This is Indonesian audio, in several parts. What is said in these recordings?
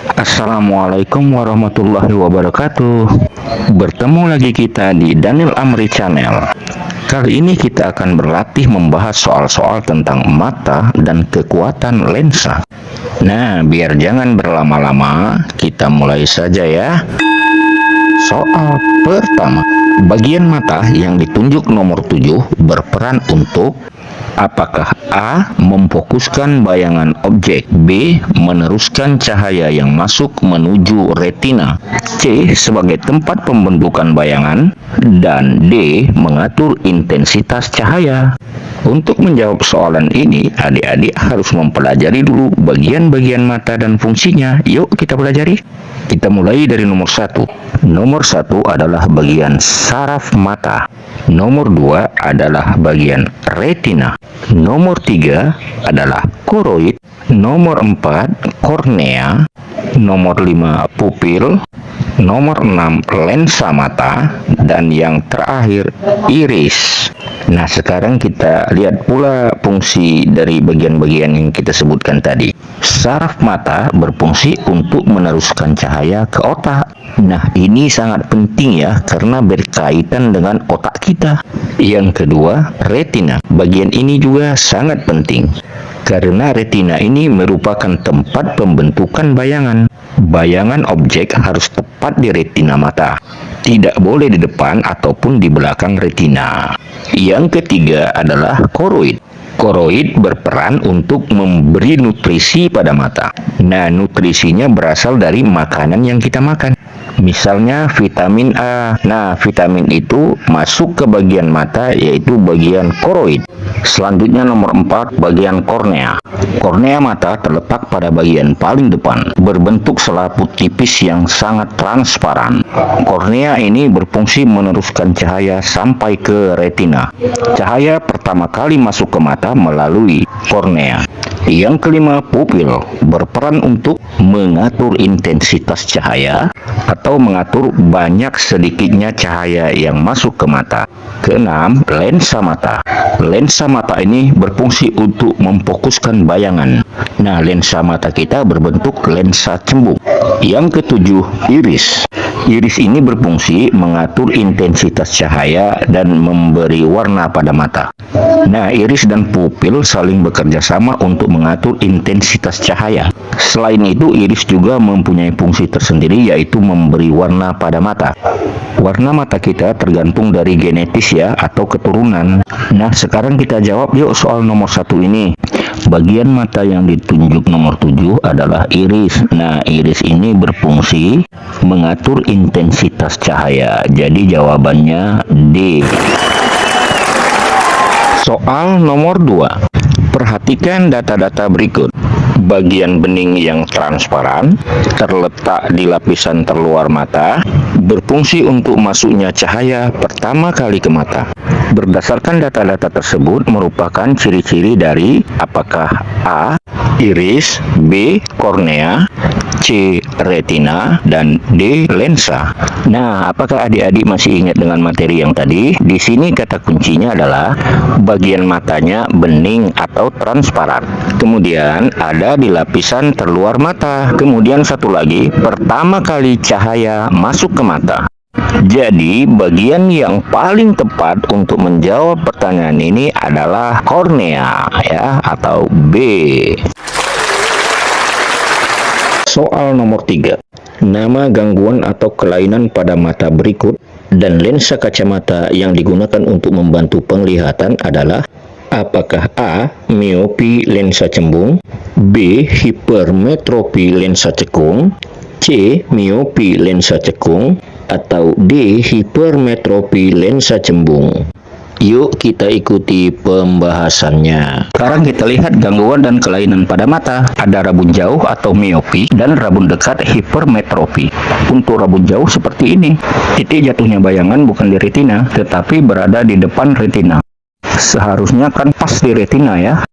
Assalamualaikum warahmatullahi wabarakatuh. Bertemu lagi kita di Daniel Amri Channel. Kali ini kita akan berlatih membahas soal-soal tentang mata dan kekuatan lensa. Nah, biar jangan berlama-lama, kita mulai saja ya. Soal pertama, bagian mata yang ditunjuk nomor 7 berperan untuk: apakah A. memfokuskan bayangan objek, B. meneruskan cahaya yang masuk menuju retina, C. sebagai tempat pembentukan bayangan, dan D. mengatur intensitas cahaya? Untuk menjawab soalan ini, adik-adik harus mempelajari dulu bagian-bagian mata dan fungsinya. Yuk kita pelajari. Kita mulai dari nomor 1. Nomor 1 adalah bagian saraf mata. Nomor 2 adalah bagian retina. Nomor 3 adalah koroid. Nomor 4 kornea. Nomor 5 pupil. Nomor 6 lensa mata. Dan yang terakhir iris. Nah, sekarang kita lihat pula fungsi dari bagian-bagian yang kita sebutkan tadi. Saraf mata berfungsi untuk meneruskan cahaya ke otak. Nah, ini sangat penting ya, karena berkaitan dengan otak kita. Yang kedua, retina. Bagian ini juga sangat penting, karena retina ini merupakan tempat pembentukan bayangan. Bayangan objek harus tepat di retina mata. Tidak boleh di depan ataupun di belakang retina. Yang ketiga adalah koroid. Koroid berperan untuk memberi nutrisi pada mata. Nah, nutrisinya berasal dari makanan yang kita makan. Misalnya vitamin A. Nah, vitamin itu masuk ke bagian mata, yaitu bagian koroid. Selanjutnya nomor 4, bagian kornea. Kornea mata terletak pada bagian paling depan, berbentuk selaput tipis yang sangat transparan. Kornea ini berfungsi meneruskan cahaya sampai ke retina. Cahaya pertama kali masuk ke mata melalui kornea. Yang kelima, pupil berperan untuk mengatur intensitas cahaya atau mengatur banyak sedikitnya cahaya yang masuk ke mata. Keenam, lensa mata. Lensa mata ini berfungsi untuk memfokuskan bayangan. Nah, lensa mata kita berbentuk lensa cembung. Yang ketujuh, iris. Iris ini berfungsi mengatur intensitas cahaya dan memberi warna pada mata. Nah, iris dan pupil saling bekerja sama untuk mengatur intensitas cahaya. Selain itu, iris juga mempunyai fungsi tersendiri, yaitu memberi warna pada mata. Warna mata kita tergantung dari genetis ya, atau keturunan. Nah, sekarang kita jawab yuk soal nomor 1 ini. Bagian mata yang ditunjuk nomor 7 adalah iris. Nah, iris ini berfungsi mengatur intensitas cahaya. Jadi jawabannya D. Soal nomor 2. Perhatikan data-data berikut. Bagian bening yang transparan terletak di lapisan terluar mata, berfungsi untuk masuknya cahaya pertama kali ke mata. Berdasarkan data-data tersebut merupakan ciri-ciri dari apakah A. iris, B. kornea, C. retina, dan D. lensa. Nah, apakah adik-adik masih ingat dengan materi yang tadi? Di sini kata kuncinya adalah bagian matanya bening atau transparan. Kemudian ada di lapisan terluar mata. Kemudian satu lagi, pertama kali cahaya masuk ke mata. Jadi, bagian yang paling tepat untuk menjawab pertanyaan ini adalah kornea ya, atau B. Soal nomor 3. Nama gangguan atau kelainan pada mata berikut dan lensa kacamata yang digunakan untuk membantu penglihatan adalah: apakah A. miopi lensa cembung, B. hipermetropi lensa cekung, C. miopi lensa cekung, atau D. hipermetropi lensa cembung? Yuk kita ikuti pembahasannya. Sekarang kita lihat gangguan dan kelainan pada mata. Ada rabun jauh atau miopi dan rabun dekat hipermetropi. Untuk rabun jauh seperti ini. Titik jatuhnya bayangan bukan di retina, tetapi berada di depan retina. Seharusnya kan pas di retina ya.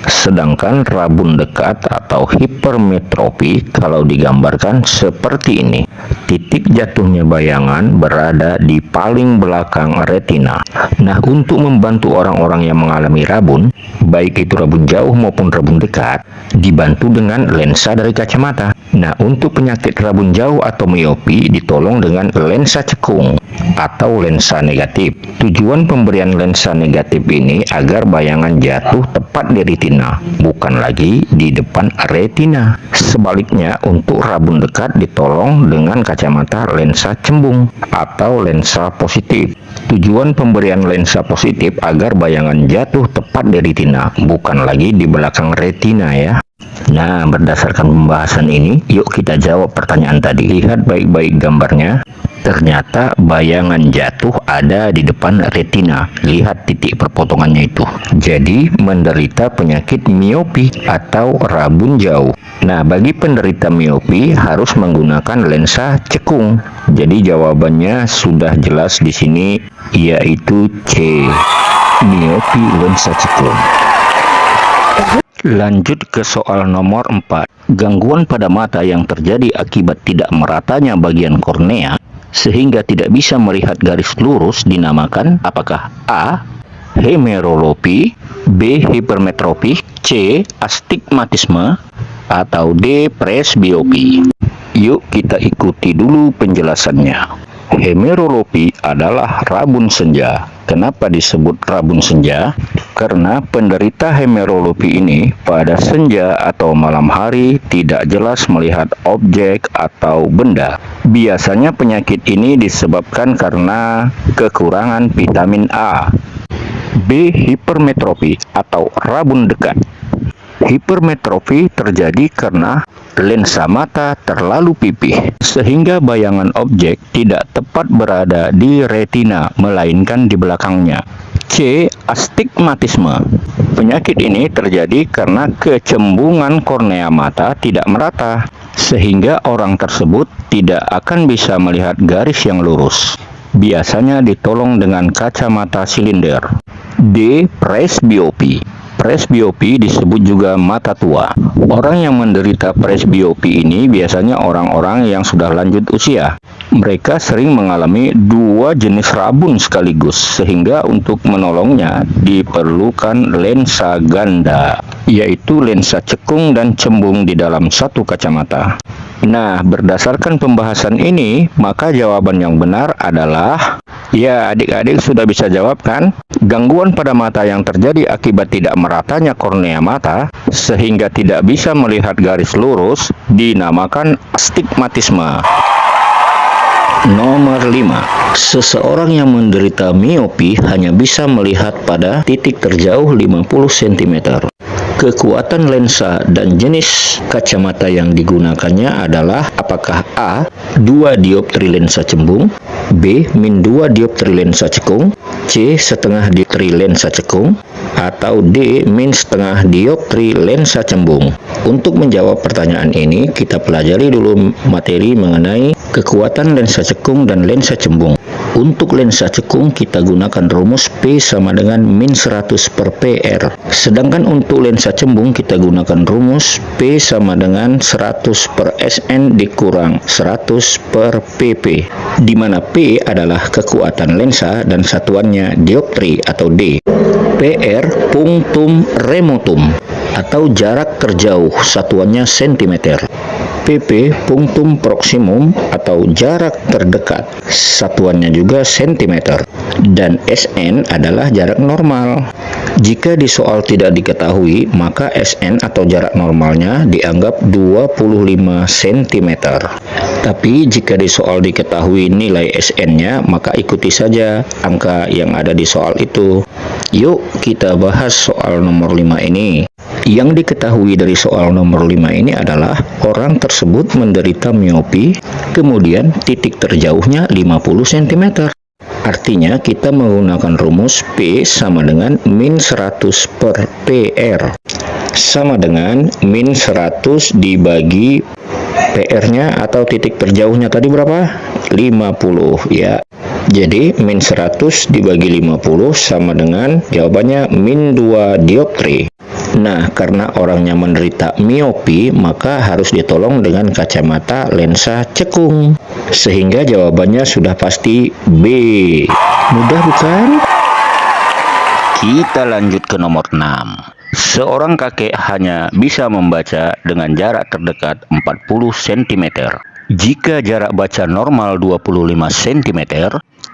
Sedangkan rabun dekat atau hipermetropi kalau digambarkan seperti ini. Titik jatuhnya bayangan berada di paling belakang retina. Nah, untuk membantu orang-orang yang mengalami rabun, baik itu rabun jauh maupun rabun dekat, dibantu dengan lensa dari kacamata. Nah, untuk penyakit rabun jauh atau miopi ditolong dengan lensa cekung atau lensa negatif. Tujuan pemberian lensa negatif ini agar bayangan jatuh tepat di retina, bukan lagi di depan retina. Sebaliknya, untuk rabun dekat ditolong dengan kacamata lensa cembung atau lensa positif. Tujuan pemberian lensa positif agar bayangan jatuh tepat di retina, bukan lagi di belakang retina ya. Nah, berdasarkan pembahasan ini, yuk kita jawab pertanyaan tadi. Lihat baik-baik gambarnya. Ternyata bayangan jatuh ada di depan retina. Lihat titik perpotongannya itu. Jadi, menderita penyakit miopi atau rabun jauh. Nah, bagi penderita miopi harus menggunakan lensa cekung. Jadi, jawabannya sudah jelas di sini, yaitu C. Miopi lensa cekung. Lanjut ke soal nomor 4. Gangguan pada mata yang terjadi akibat tidak meratanya bagian kornea sehingga tidak bisa melihat garis lurus dinamakan apakah A. Hemerolopi, B. Hipermetropi, C. Astigmatisme, atau D. Presbiopi. Yuk kita ikuti dulu penjelasannya. Hemerolopi adalah rabun senja. Kenapa disebut rabun senja? Karena penderita hemerolopi ini pada senja atau malam hari tidak jelas melihat objek atau benda. Biasanya penyakit ini disebabkan karena kekurangan vitamin A. B. Hipermetropi atau rabun dekat. Hipermetropi terjadi karena lensa mata terlalu pipih, sehingga bayangan objek tidak tepat berada di retina, melainkan di belakangnya. C. Astigmatisme. Penyakit ini terjadi karena kecembungan kornea mata tidak merata, sehingga orang tersebut tidak akan bisa melihat garis yang lurus. Biasanya ditolong dengan kacamata silinder. D. Presbiopi. Presbiopi disebut juga mata tua. Orang yang menderita presbiopi ini biasanya orang-orang yang sudah lanjut usia. Mereka sering mengalami dua jenis rabun sekaligus, sehingga untuk menolongnya diperlukan lensa ganda, yaitu lensa cekung dan cembung di dalam satu kacamata. Nah, berdasarkan pembahasan ini, maka jawaban yang benar adalah, ya adik-adik sudah bisa jawab kan? Gangguan pada mata yang terjadi akibat tidak meratanya kornea mata, sehingga tidak bisa melihat garis lurus, dinamakan astigmatisme. Nomor 5. Seseorang yang menderita miopi hanya bisa melihat pada titik terjauh 50 cm. Kekuatan lensa dan jenis kacamata yang digunakannya adalah apakah A. 2 dioptri lensa cembung, B. -2 dioptri lensa cekung, C. setengah dioptri lensa cekung, atau D. -setengah dioptri lensa cembung. Untuk menjawab pertanyaan ini, kita pelajari dulu materi mengenai kekuatan lensa cekung dan lensa cembung. Untuk lensa cekung kita gunakan rumus P sama dengan -100 per PR. Sedangkan untuk lensa cembung kita gunakan rumus P sama dengan 100 per SN dikurang 100 per PP, di mana P adalah kekuatan lensa dan satuannya dioptri atau D. PR punctum remotum atau jarak terjauh, satuannya cm. PP punctum proximum atau jarak terdekat, satuannya juga cm. Dan SN adalah jarak normal. Jika di soal tidak diketahui, maka SN atau jarak normalnya dianggap 25 cm. Tapi jika di soal diketahui nilai SN-nya, maka ikuti saja angka yang ada di soal itu. Yuk kita bahas soal nomor 5 ini. Yang diketahui dari soal nomor 5 ini adalah orang tersebut menderita miopi, kemudian titik terjauhnya 50 cm. Artinya kita menggunakan rumus P sama dengan -100 per PR, sama dengan -100 dibagi PR-nya atau titik terjauhnya tadi berapa? 50 ya. Jadi -100 dibagi 50 sama dengan jawabannya -2 dioptri. Nah, karena orangnya menderita miopi, maka harus ditolong dengan kacamata lensa cekung. Sehingga jawabannya sudah pasti B. Mudah bukan? Kita lanjut ke nomor 6. Seorang kakek hanya bisa membaca dengan jarak terdekat 40 cm. Jika jarak baca normal 25 cm,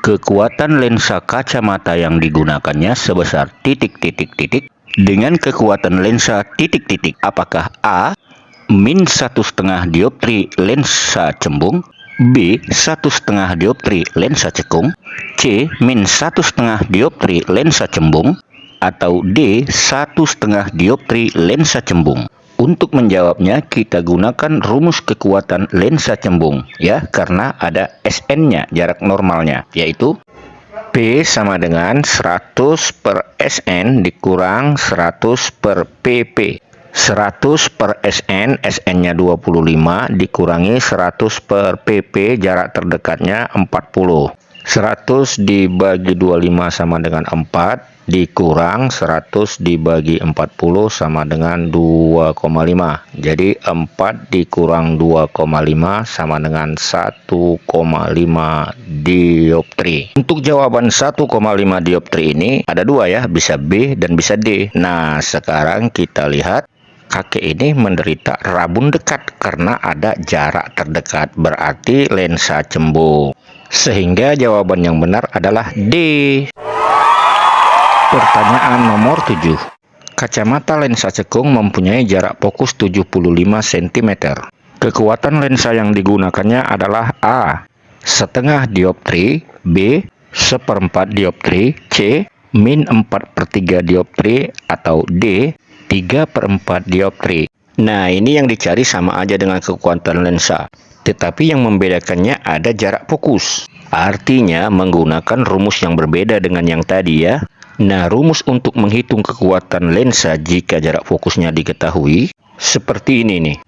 kekuatan lensa kacamata yang digunakannya sebesar titik-titik-titik dengan kekuatan lensa titik-titik. Apakah A. min 1,5 dioptri lensa cembung, B. 1,5 dioptri lensa cekung, C. min 1,5 dioptri lensa cembung, atau D. 1,5 dioptri lensa cembung? Untuk menjawabnya kita gunakan rumus kekuatan lensa cembung ya, karena ada SN-nya, jarak normalnya, yaitu P sama dengan 100 per SN dikurang 100 per PP. 100 per SN, SN-nya 25 dikurangi 100 per PP, jarak terdekatnya 40. 100 dibagi 25 sama dengan 4, dikurang 100 dibagi 40 sama dengan 2,5. Jadi 4 dikurang 2,5 sama dengan 1,5 dioptri. Untuk jawaban 1,5 dioptri ini ada dua ya, bisa B dan bisa D. Nah, sekarang kita lihat kakek ini menderita rabun dekat karena ada jarak terdekat, berarti lensa cembung. Sehingga jawaban yang benar adalah D. Pertanyaan nomor 7. Kacamata lensa cekung mempunyai jarak fokus 75 cm. Kekuatan lensa yang digunakannya adalah A. setengah dioptri, B. 1/4 dioptri, C. min 4/3 dioptri, atau D. 3/4 dioptri. Nah, ini yang dicari sama aja dengan kekuatan lensa. Tetapi yang membedakannya ada jarak fokus. Artinya menggunakan rumus yang berbeda dengan yang tadi ya. Nah, rumus untuk menghitung kekuatan lensa jika jarak fokusnya diketahui seperti ini nih.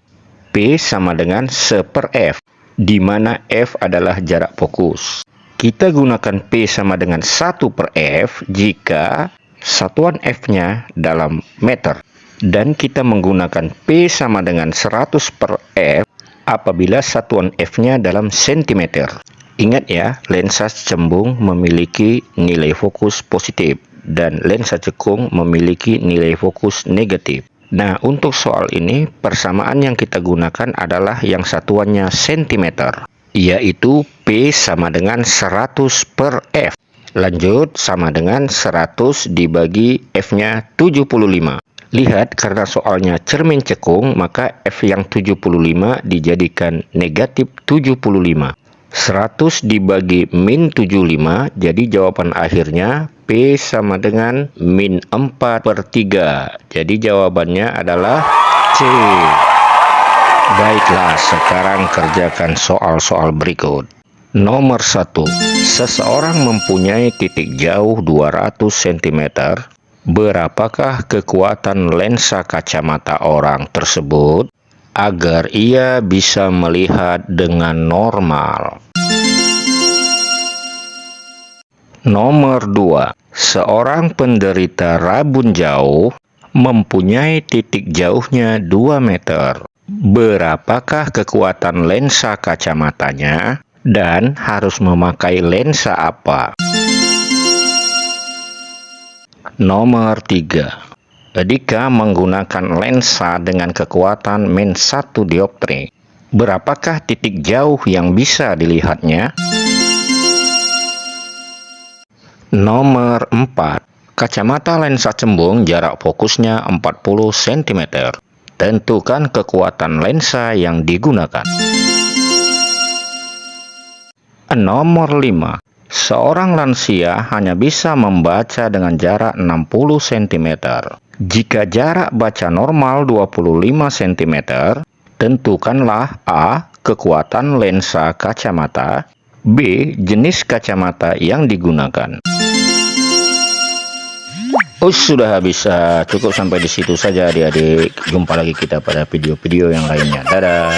P sama dengan 1/F, di mana F adalah jarak fokus. Kita gunakan P sama dengan 1/F jika satuan F-nya dalam meter. Dan kita menggunakan P sama dengan 100/F apabila satuan F-nya dalam sentimeter. Ingat ya, lensa cembung memiliki nilai fokus positif dan lensa cekung memiliki nilai fokus negatif. Nah, untuk soal ini persamaan yang kita gunakan adalah yang satuannya sentimeter, yaitu P sama dengan 100/F. Lanjut, sama dengan 100 dibagi F-nya 75. Lihat, karena soalnya cermin cekung, maka F yang 75 dijadikan negatif 75. 100 dibagi min 75, jadi jawaban akhirnya P sama dengan min 4/3. Jadi jawabannya adalah C. Baiklah, sekarang kerjakan soal-soal berikut. Nomor 1. Seseorang mempunyai titik jauh 200 cm. Berapakah kekuatan lensa kacamata orang tersebut agar ia bisa melihat dengan normal? Nomor 2. Seorang penderita rabun jauh mempunyai titik jauhnya 2 meter. Berapakah kekuatan lensa kacamatanya dan harus memakai lensa apa? Nomor 3. Jika menggunakan lensa dengan kekuatan min 1 dioptri, berapakah titik jauh yang bisa dilihatnya? Nomor 4. Kacamata lensa cembung jarak fokusnya 40 cm. Tentukan kekuatan lensa yang digunakan. Nomor 5. Seorang lansia hanya bisa membaca dengan jarak 60 cm. Jika jarak baca normal 25 cm, tentukanlah A. kekuatan lensa kacamata, B. jenis kacamata yang digunakan. Sudah habis, cukup sampai di situ saja adik-adik. Jumpa lagi kita pada video-video yang lainnya. Dadah.